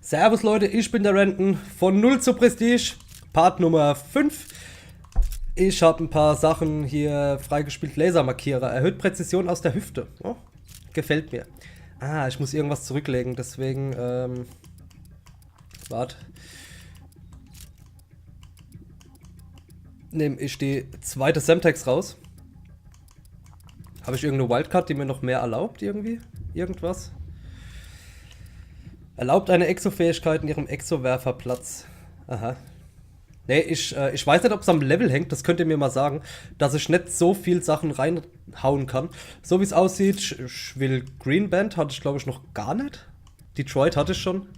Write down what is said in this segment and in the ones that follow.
Servus Leute, ich bin der Renton von 0 zu Prestige, Part Nummer 5. Ich habe ein paar Sachen hier freigespielt. Lasermarkierer, erhöht Präzision aus der Hüfte. Oh, gefällt mir. Ah, ich muss irgendwas zurücklegen, deswegen, warte. Nehme ich die zweite Semtex raus. Habe ich irgendeine Wildcard, die mir noch mehr erlaubt irgendwie? Irgendwas? Erlaubt eine Exo-Fähigkeit in ihrem Exo-Werferplatz. Aha. Nee, ich weiß nicht, ob es am Level hängt, das könnt ihr mir mal sagen, dass ich nicht so viel Sachen reinhauen kann. So wie es aussieht, ich will Green Band, hatte ich glaube ich noch gar nicht. Detroit hatte ich schon.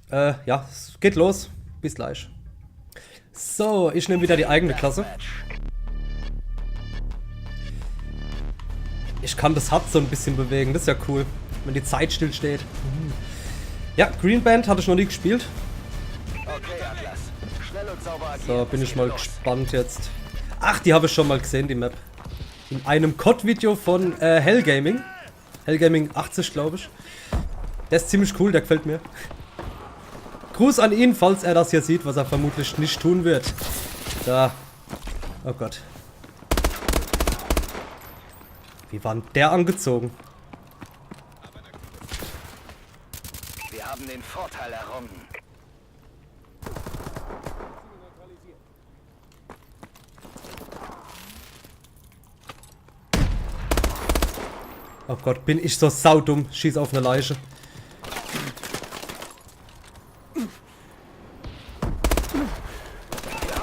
Ja, es geht los. Bis gleich. So, ich nehme wieder die eigene Klasse. Ich kann das HUD so ein bisschen bewegen, das ist ja cool, wenn die Zeit stillsteht. Ja, Green Band hatte ich noch nie gespielt. So, bin ich mal gespannt jetzt. Ach, die habe ich schon mal gesehen, die Map. In einem COD-Video von Hellgaming. Hellgaming 80, glaube ich. Der ist ziemlich cool, der gefällt mir. Gruß an ihn, falls er das hier sieht, was er vermutlich nicht tun wird. Da. Oh Gott. Wie war denn der angezogen? Wir haben den Vorteil errungen. Oh Gott, bin ich so saudumm. Schieß auf eine Leiche.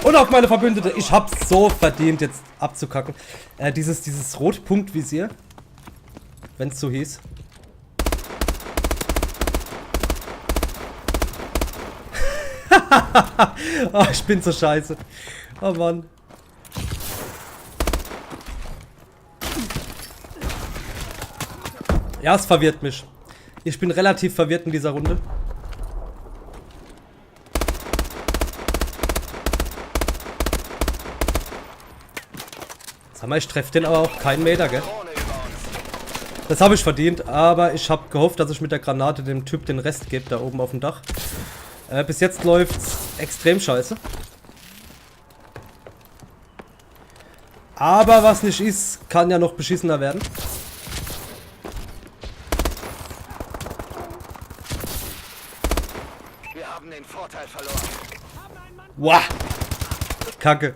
Und auf meine Verbündete. Ich hab's so verdient, jetzt abzukacken. Dieses Rotpunktvisier. Wenn's so hieß. Oh, ich bin so scheiße. Oh Mann. Ja, es verwirrt mich. Ich bin relativ verwirrt in dieser Runde. Sag mal, ich treffe den aber auch keinen Meter, gell? Das habe ich verdient, aber ich habe gehofft, dass ich mit der Granate dem Typ den Rest gebe, da oben auf dem Dach. Bis jetzt läuft's extrem scheiße. Aber was nicht ist, kann ja noch beschissener werden. Wir haben den Vorteil verloren. Wow. Kacke.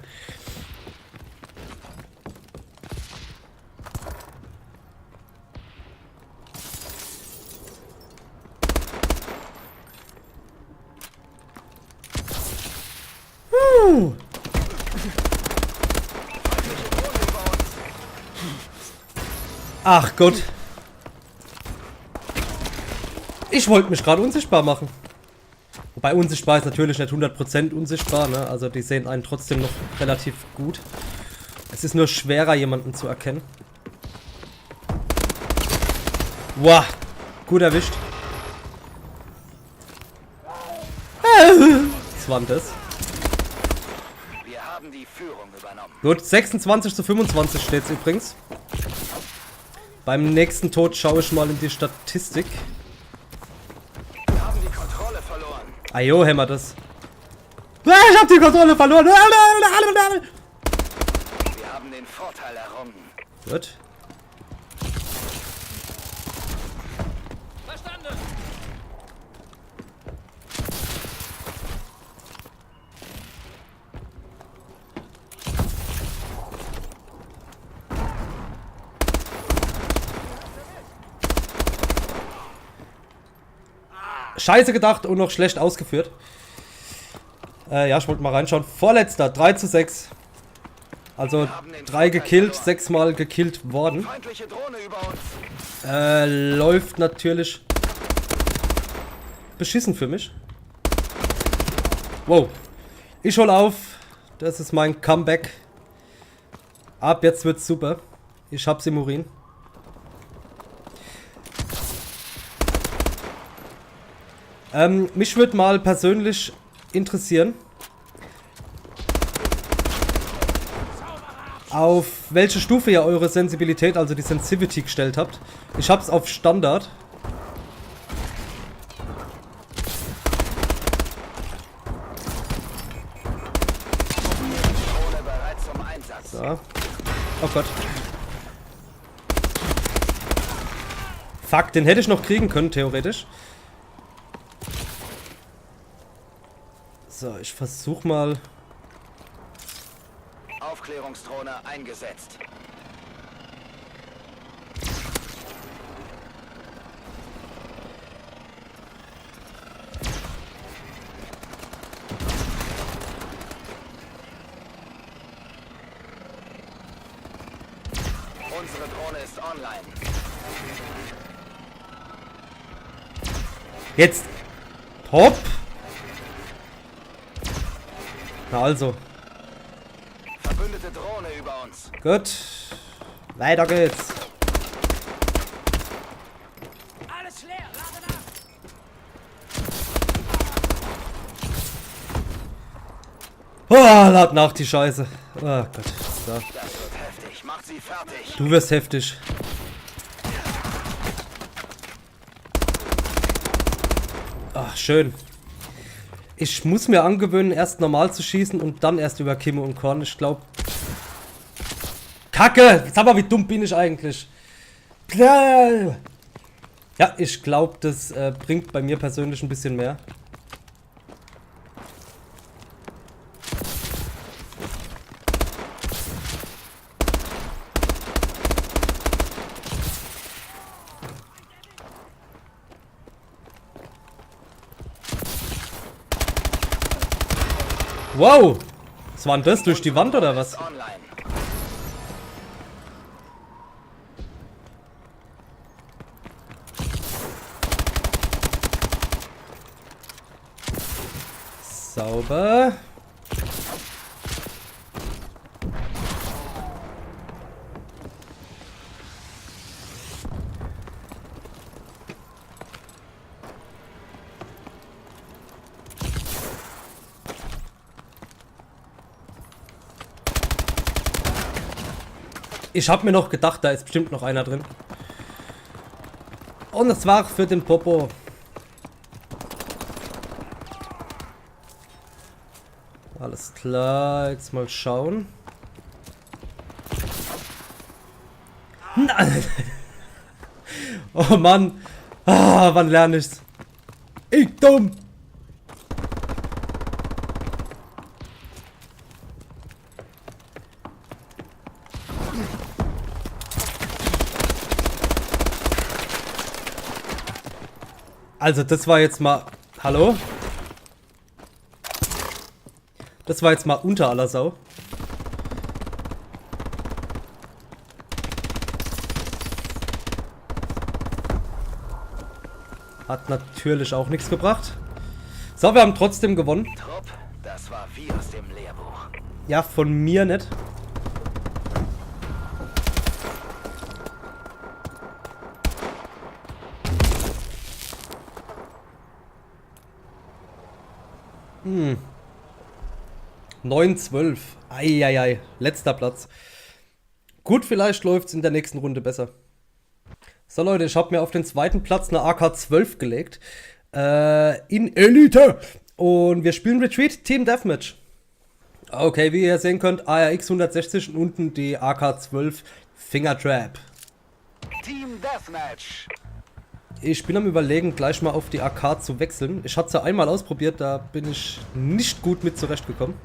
Ach Gott. Ich wollte mich gerade unsichtbar machen. Wobei unsichtbar ist natürlich nicht 100% unsichtbar, ne? Also die sehen einen trotzdem noch relativ gut. Es ist nur schwerer, jemanden zu erkennen. Wow. Gut erwischt. Was war denn das? Wir haben die Führung übernommen. Gut, 26 zu 25 steht es übrigens. Beim nächsten Tod schaue ich mal in die Statistik. Wir haben die Kontrolle verloren. Ajo, hämmer das. Ich hab die Kontrolle verloren. Wir haben den Vorteil errungen. Gut. Verstanden. Scheiße gedacht und noch schlecht ausgeführt. Ja, ich wollte mal reinschauen. Vorletzter, 3 zu 6. Also 3 gekillt, 6 Mal gekillt worden. Feindliche Drohne über uns. Läuft natürlich beschissen für mich. Wow. Ich hol auf. Das ist mein Comeback. Ab jetzt wird's super. Ich hab's im Urin. Mich würde mal persönlich interessieren, auf welche Stufe ihr eure Sensibilität, also die Sensitivity, gestellt habt. Ich hab's auf Standard. So. Oh Gott. Fuck, den hätte ich noch kriegen können, theoretisch. So, ich versuch mal. Aufklärungsdrohne eingesetzt. Unsere Drohne ist online. Jetzt. Hopp. Na also. Verbündete Drohne über uns. Gut. Weiter geht's. Alles leer, lade nach. Oh, lad nach die Scheiße. Oh Gott. So. Das wird heftig. Macht sie fertig. Du wirst heftig. Ach, schön. Ich muss mir angewöhnen, erst normal zu schießen und dann erst über Kimme und Korn. Ich glaube... Kacke! Sag mal, wie dumm bin ich eigentlich? Ja, ich glaube, das bringt bei mir persönlich ein bisschen mehr. Wow! Was war denn das? Durch die Wand oder was? Online. Sauber. Ich hab mir noch gedacht, da ist bestimmt noch einer drin. Und das war für den Popo. Alles klar, jetzt mal schauen. Nein. Oh Mann. Ah, wann lerne ich's? Ich dumm. Also das war jetzt mal... Hallo? Das war jetzt mal unter aller Sau. Hat natürlich auch nichts gebracht. So, wir haben trotzdem gewonnen. Trupp, das war wie aus dem Lehrbuch. Ja, von mir nicht. Hm. 9-12. Eieiei. Letzter Platz. Gut, vielleicht läuft es in der nächsten Runde besser. So Leute, ich habe mir auf den zweiten Platz eine AK-12 gelegt. In Elite. Und wir spielen Retreat Team Deathmatch. Okay, wie ihr sehen könnt, ARX 160 und unten die AK-12 Finger Trap. Team Deathmatch. Ich bin am Überlegen, gleich mal auf die AK zu wechseln. Ich hatte es ja einmal ausprobiert, da bin ich nicht gut mit zurechtgekommen.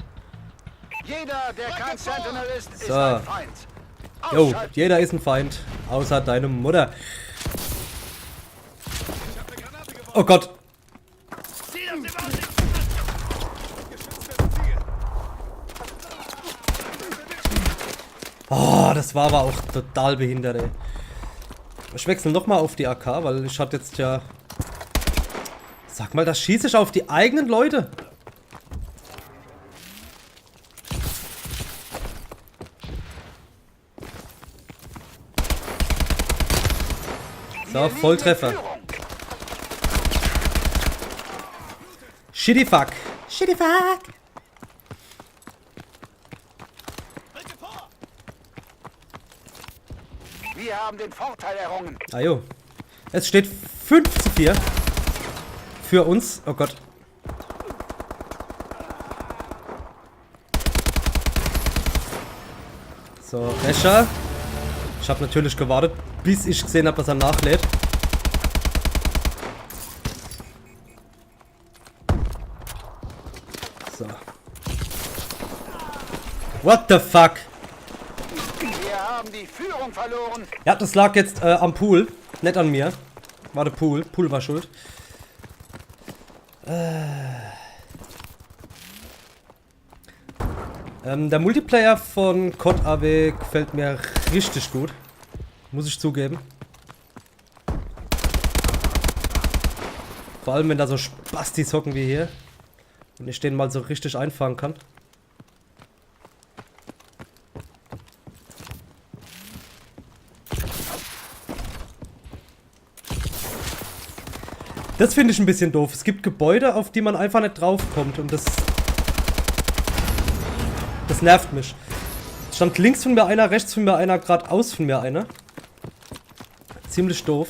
Jeder, der kein Sentinel ist, ist So. ein Feind. Jo, Ausschalten. jeder ist ein Feind, außer deine Mutter. Oh Gott. Oh, das war aber auch total behindert, ey. Ich wechsle nochmal auf die AK, weil ich hatte jetzt ja... Sag mal, da schieße ich auf die eigenen Leute. So, Volltreffer. Shitty fuck. Shitty fuck. Wir haben den Vorteil errungen. Ah jo. Es steht 5:4 für uns. Oh Gott. So, Escher. Ich habe natürlich gewartet, bis ich gesehen habe, dass er nachlädt. So. What the fuck? Wir haben die Führung verloren. Ja, das lag jetzt am Pool, nicht an mir. War der Pool. Pool war schuld. Der Multiplayer von COD AW gefällt mir richtig gut. Muss ich zugeben. Vor allem, wenn da so Spastis hocken wie hier. Und ich den mal so richtig einfangen kann. Das finde ich ein bisschen doof. Es gibt Gebäude, auf die man einfach nicht draufkommt. Und das nervt mich. Es stand links von mir einer, rechts von mir einer, geradeaus von mir einer. Ziemlich doof.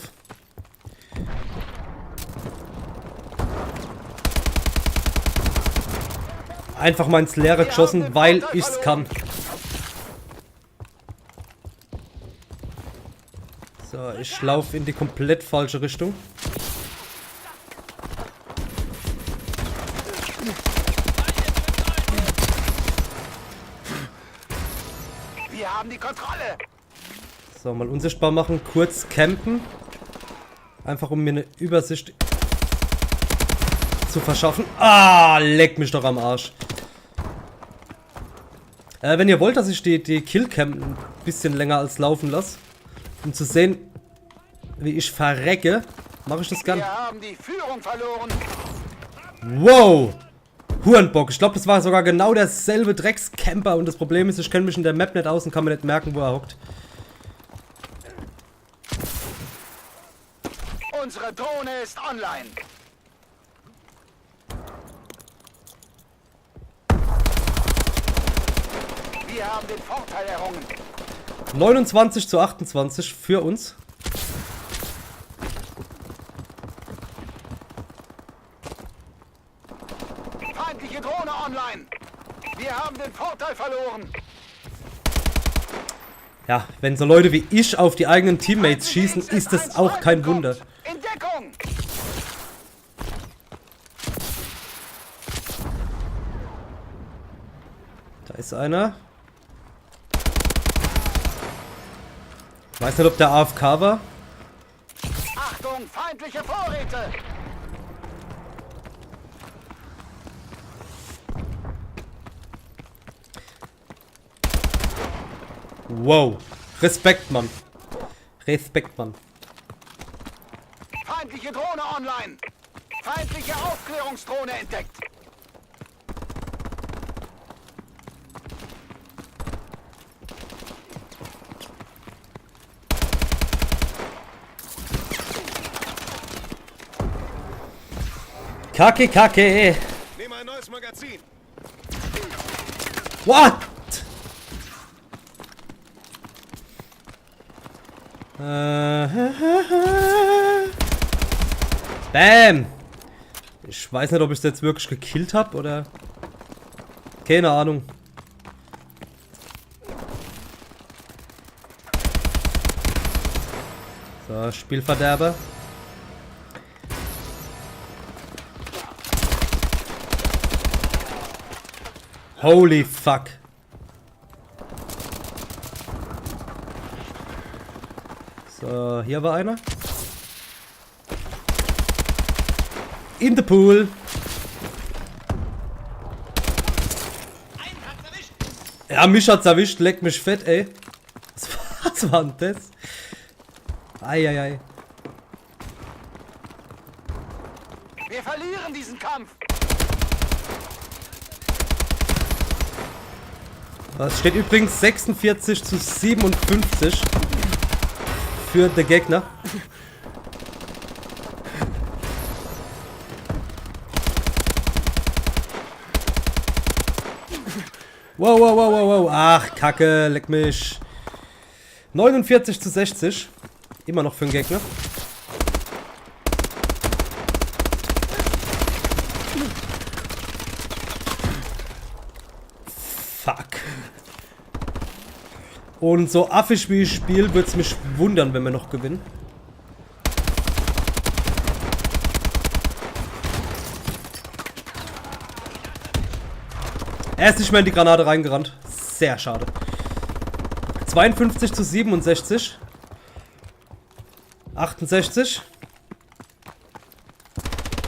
Einfach mal ins Leere geschossen, weil ich's kann. So, ich laufe in die komplett falsche Richtung. Wir haben die Kontrolle. So, mal unsichtbar machen, kurz campen. Einfach um mir eine Übersicht zu verschaffen. Ah, leck mich doch am Arsch. Wenn ihr wollt, dass ich die Killcam ein bisschen länger als laufen lasse, um zu sehen, wie ich verrecke, mache ich das gern. Wir haben die Führung verloren. Wow! Hurenbock. Ich glaube, das war sogar genau derselbe Dreckscamper. Und das Problem ist, ich kenne mich in der Map nicht aus und kann mir nicht merken, wo er hockt. Unsere Drohne ist online. Wir haben den Vorteil errungen. 29 zu 28 für uns. Feindliche Drohne online. Wir haben den Vorteil verloren. Ja, wenn so Leute wie ich auf die eigenen Teammates schießen, ist das auch kein Wunder. In Deckung. Da ist einer. Weiß nicht, ob der AFK war. Achtung, feindliche Vorräte. Wow. Respekt, Mann. Respekt, Mann. Feindliche Drohne online. Feindliche Aufklärungsdrohne entdeckt. Kacke, Kacke. Nehme ein neues Magazin. What? Bam. Ich weiß nicht, ob ich es jetzt wirklich gekillt habe oder... Keine Ahnung. So, Spielverderber. Holy fuck. So, hier war einer. In the pool. Ja, mich hat's erwischt. Leck mich fett, ey. Was war denn das? Eieiei. Wir verlieren diesen Kampf. Es steht übrigens 46 zu 57 für den Gegner. Wow, wow, wow, wow, wow. Ach, Kacke, leck mich. 49 zu 60. Immer noch für den Gegner. Fuck. Und so affig wie ich spiele, würde es mich wundern, wenn wir noch gewinnen. Er ist nicht mehr in die Granate reingerannt. Sehr schade. 52 zu 67. 68.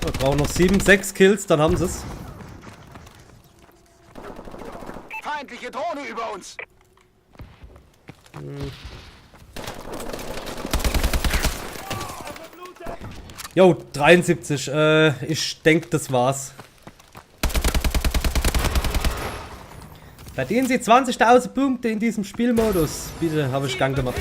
Wir brauchen noch 6 Kills, dann haben sie es. Feindliche Drohne über uns. Jo, 73. Ich denke, das war's. Verdienen Sie 20.000 Punkte in diesem Spielmodus. Bitte, habe ich gern gemacht.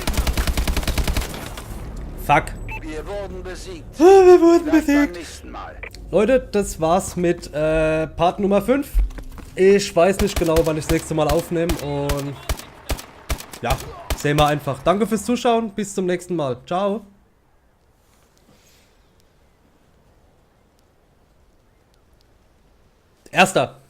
Fuck. Wir wurden besiegt. Wir wurden Vielleicht beim besiegt. nächsten Mal. Leute, das war's mit Part Nummer 5. Ich weiß nicht genau, wann ich das nächste Mal aufnehme. Und ja, sehen wir einfach. Danke fürs Zuschauen. Bis zum nächsten Mal. Ciao. Erster.